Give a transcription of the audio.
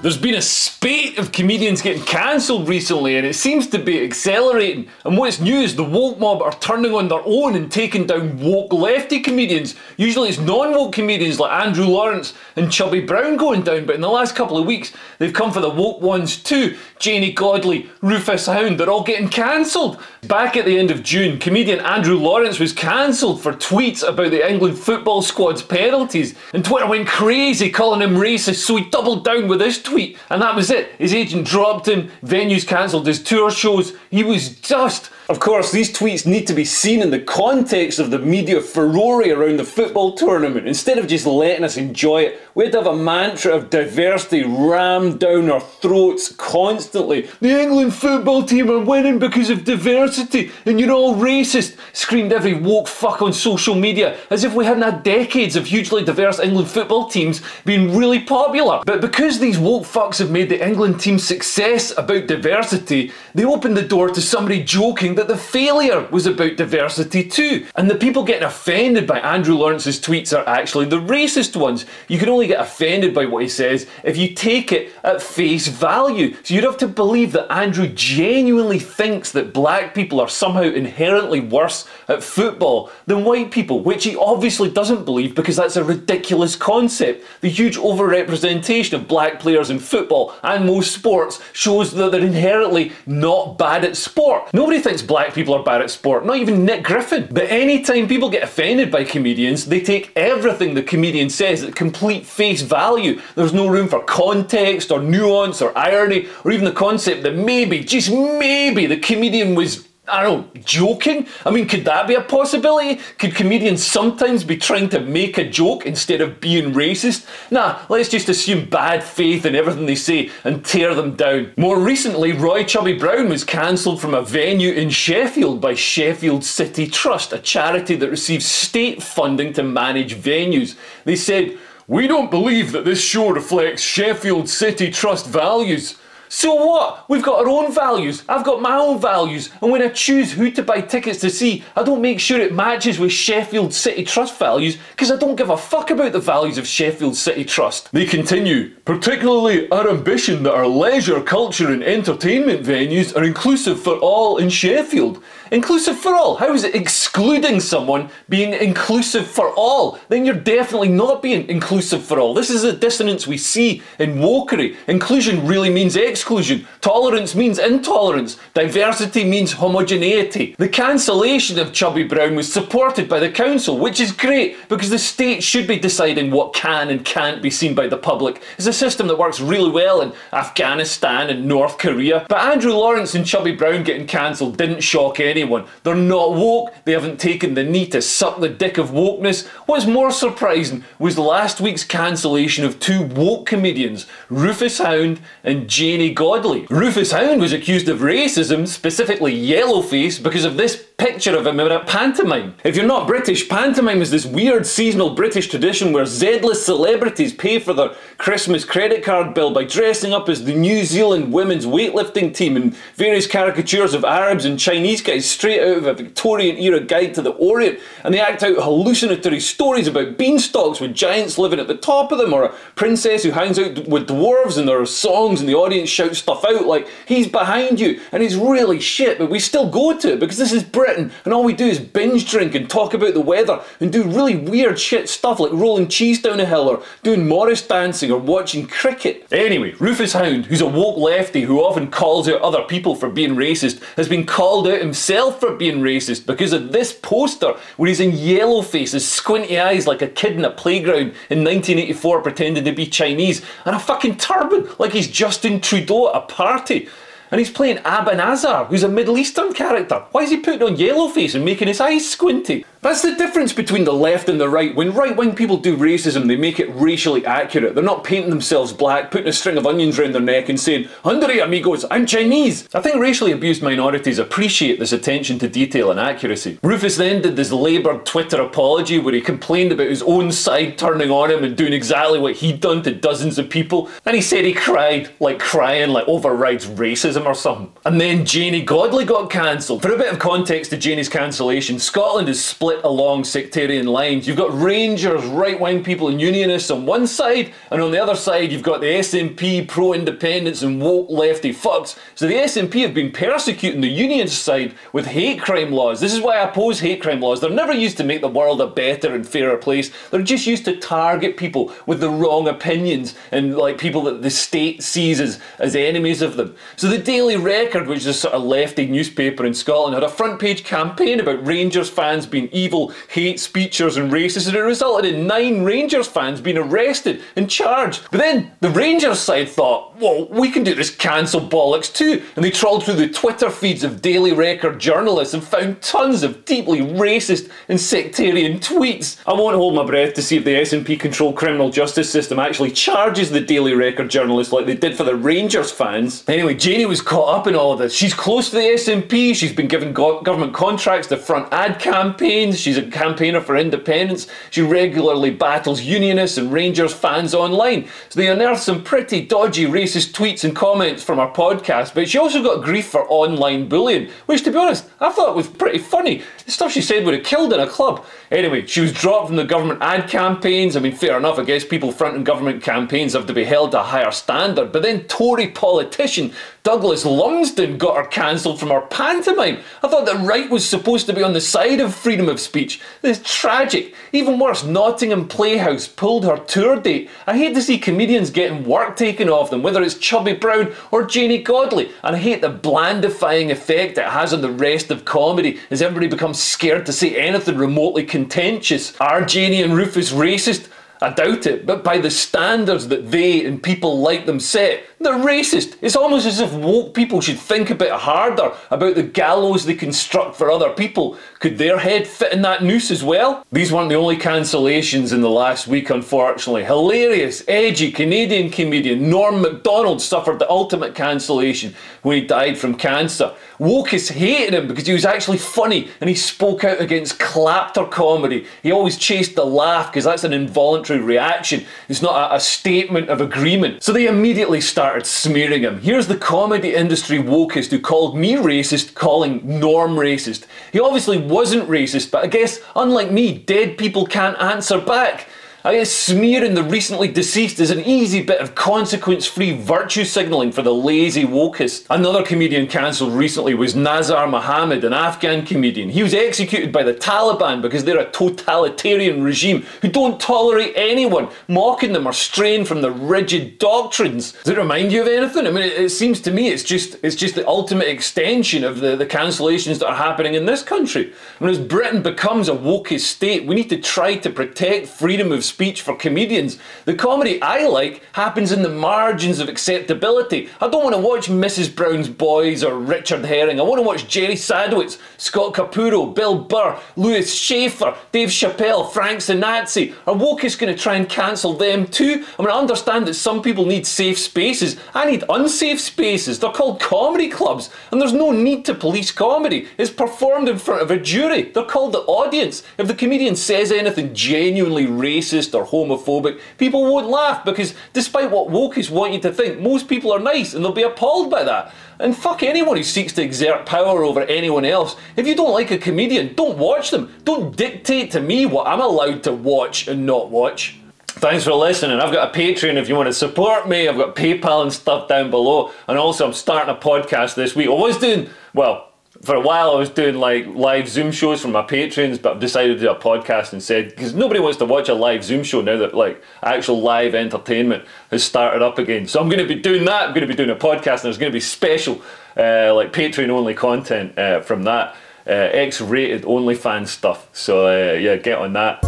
There's been a spate of comedians getting cancelled recently, and it seems to be accelerating. And what's new is the woke mob are turning on their own and taking down woke lefty comedians. Usually it's non-woke comedians like Andrew Lawrence and Chubby Brown going down, but in the last couple of weeks they've come for the woke ones too. Janey Godley, Rufus Hound, they're all getting cancelled. Back at the end of June, comedian Andrew Lawrence was cancelled for tweets about the England football squad's penalties, and Twitter went crazy calling him racist, so he doubled down with this tweet. And that was it. His agent dropped him, venues cancelled his tour shows. He was dust. Of course, these tweets need to be seen in the context of the media furore around the football tournament. Instead of just letting us enjoy it, we had to have a mantra of diversity rammed down our throats constantly. The England football team are winning because of diversity, and you're all racist, screamed every woke fuck on social media, as if we hadn't had decades of hugely diverse England football teams being really popular. But because these woke fucks have made the England team's success about diversity, they opened the door to somebody joking that the failure was about diversity too. And the people getting offended by Andrew Lawrence's tweets are actually the racist ones. You can only get offended by what he says if you take it at face value. So you'd have to believe that Andrew genuinely thinks that black people are somehow inherently worse at football than white people, which he obviously doesn't believe because that's a ridiculous concept. The huge overrepresentation of black players in football and most sports shows that they're inherently not bad at sport. Nobody thinks black people are bad at sport, not even Nick Griffin. But anytime people get offended by comedians, they take everything the comedian says at complete face value. There's no room for context or nuance or irony or even the concept that maybe, just maybe, the comedian was, I don't know, joking? I mean, could that be a possibility? Could comedians sometimes be trying to make a joke instead of being racist? Nah, let's just assume bad faith in everything they say and tear them down. More recently, Chubby Brown was cancelled from a venue in Sheffield by Sheffield City Trust, a charity that receives state funding to manage venues. They said, "We don't believe that this show reflects Sheffield City Trust values." So what? We've got our own values. I've got my own values. And when I choose who to buy tickets to see, I don't make sure it matches with Sheffield City Trust values because I don't give a fuck about the values of Sheffield City Trust. They continue, particularly our ambition that our leisure, culture and entertainment venues are inclusive for all in Sheffield. Inclusive for all? How is it excluding someone being inclusive for all? Then you're definitely not being inclusive for all. This is a dissonance we see in wokery. Inclusion really means exclusion. Tolerance means intolerance. Diversity means homogeneity. The cancellation of Chubby Brown was supported by the council, which is great because the state should be deciding what can and can't be seen by the public. It's a system that works really well in Afghanistan and North Korea. But Andrew Lawrence and Chubby Brown getting cancelled didn't shock anyone. They're not woke, they haven't taken the knee to suck the dick of wokeness. What's more surprising was last week's cancellation of two woke comedians, Rufus Hound and Janey Godley. Rufus Hound was accused of racism, specifically yellowface, because of this picture of him in a pantomime. If you're not British, pantomime is this weird seasonal British tradition where Z-list celebrities pay for their Christmas credit card bill by dressing up as the New Zealand women's weightlifting team in various caricatures of Arabs and Chinese guys straight out of a Victorian era guide to the Orient, and they act out hallucinatory stories about beanstalks with giants living at the top of them, or a princess who hangs out with dwarves and there are songs and the audience shouts stuff out like, "He's behind you," and it's really shit, but we still go to it because this is Britain and all we do is binge drink and talk about the weather and do really weird shit stuff like rolling cheese down a hill or doing Morris dancing or watching cricket. Anyway, Rufus Hound, who's a woke lefty who often calls out other people for being racist, has been called out himself for being racist because of this poster where he's in yellow faces, squinty eyes like a kid in a playground in 1984 pretending to be Chinese, and a fucking turban like he's Justin Trudeau at a party. And he's playing Abba Nazar, who's a Middle Eastern character. Why is he putting on yellow face and making his eyes squinty? That's the difference between the left and the right. When right-wing people do racism, they make it racially accurate. They're not painting themselves black, putting a string of onions around their neck and saying, "Hundred amigos, I'm Chinese." I think racially abused minorities appreciate this attention to detail and accuracy. Rufus then did this laboured Twitter apology where he complained about his own side turning on him and doing exactly what he'd done to dozens of people. And he said he cried, like crying like overrides racism or something. And then Janey Godley got cancelled. For a bit of context to Janey's cancellation, Scotland is split split along sectarian lines. You've got Rangers, right-wing people and unionists on one side, and on the other side you've got the SNP, pro-independence and woke lefty fucks. So the SNP have been persecuting the union side with hate crime laws. This is why I oppose hate crime laws. They're never used to make the world a better and fairer place. They're just used to target people with the wrong opinions and like people that the state sees as enemies of them. So the Daily Record, which is a sort of lefty newspaper in Scotland, had a front page campaign about Rangers fans being evil, hate speechers and racist, and it resulted in 9 Rangers fans being arrested and charged. But then the Rangers side thought, well, we can do this cancel bollocks too, and they trawled through the Twitter feeds of Daily Record journalists and found tons of deeply racist and sectarian tweets. I won't hold my breath to see if the SNP-controlled criminal justice system actually charges the Daily Record journalists like they did for the Rangers fans. Anyway, Janey was caught up in all of this. She's close to the SNP, she's been given government contracts to front ad campaigns, she's a campaigner for independence, she regularly battles unionists and Rangers fans online. So they unearthed some pretty dodgy racist tweets and comments from our podcast, but she also got grief for online bullying, which to be honest, I thought was pretty funny. The stuff she said would have killed in a club. Anyway, she was dropped from the government ad campaigns. I mean, fair enough, I guess people fronting government campaigns have to be held to a higher standard, but then Tory politician Douglas Lumsden got her cancelled from her pantomime. I thought the right was supposed to be on the side of freedom of speech. This is tragic. Even worse, Nottingham Playhouse pulled her tour date. I hate to see comedians getting work taken off them, whether it's Chubby Brown or Janey Godley, and I hate the blandifying effect it has on the rest of comedy as everybody becomes scared to say anything remotely contentious. Are Janey and Rufus racist? I doubt it, but by the standards that they and people like them set, they're racist. It's almost as if woke people should think a bit harder about the gallows they construct for other people. Could their head fit in that noose as well? These weren't the only cancellations in the last week, unfortunately. Hilarious, edgy Canadian comedian Norm MacDonald suffered the ultimate cancellation when he died from cancer. Wokeists hated him because he was actually funny and he spoke out against clapter comedy. He always chased the laugh because that's an involuntary reaction. It's not a statement of agreement. So they immediately started smearing him. Here's the comedy industry wokeist who called me racist, calling Norm racist. He obviously wasn't racist, but I guess, unlike me, dead people can't answer back. I guess smearing the recently deceased is an easy bit of consequence-free virtue signalling for the lazy wokeists. Another comedian cancelled recently was Nazar Mohammed, an Afghan comedian. He was executed by the Taliban because they're a totalitarian regime who don't tolerate anyone mocking them or straying from their rigid doctrines. Does it remind you of anything? I mean, it seems to me it's just the ultimate extension of the cancellations that are happening in this country. I mean, as Britain becomes a wokeist state, we need to try to protect freedom of speech for comedians. The comedy I like happens in the margins of acceptability. I don't want to watch Mrs. Brown's Boys or Richard Herring. I want to watch Jerry Sadowitz, Scott Capurro, Bill Burr, Louis Schaefer, Dave Chappelle, Frank Sinatra. Are wokeists going to try and cancel them too? I mean, I understand that some people need safe spaces. I need unsafe spaces. They're called comedy clubs, and there's no need to police comedy. It's performed in front of a jury. They're called the audience. If the comedian says anything genuinely racist or homophobic, people won't laugh because despite what wokeists want you to think, most people are nice and they'll be appalled by that. And fuck anyone who seeks to exert power over anyone else. If you don't like a comedian, don't watch them. Don't dictate to me what I'm allowed to watch and not watch. Thanks for listening. I've got a Patreon if you want to support me. I've got PayPal and stuff down below. And also I'm starting a podcast this week. I was doing, well, for a while I was doing like live Zoom shows for my patrons, but I've decided to do a podcast instead because nobody wants to watch a live Zoom show now that like actual live entertainment has started up again. So I'm going to be doing that. I'm going to be doing a podcast and there's going to be special like Patreon only content from that. X-rated OnlyFans stuff. So yeah, get on that.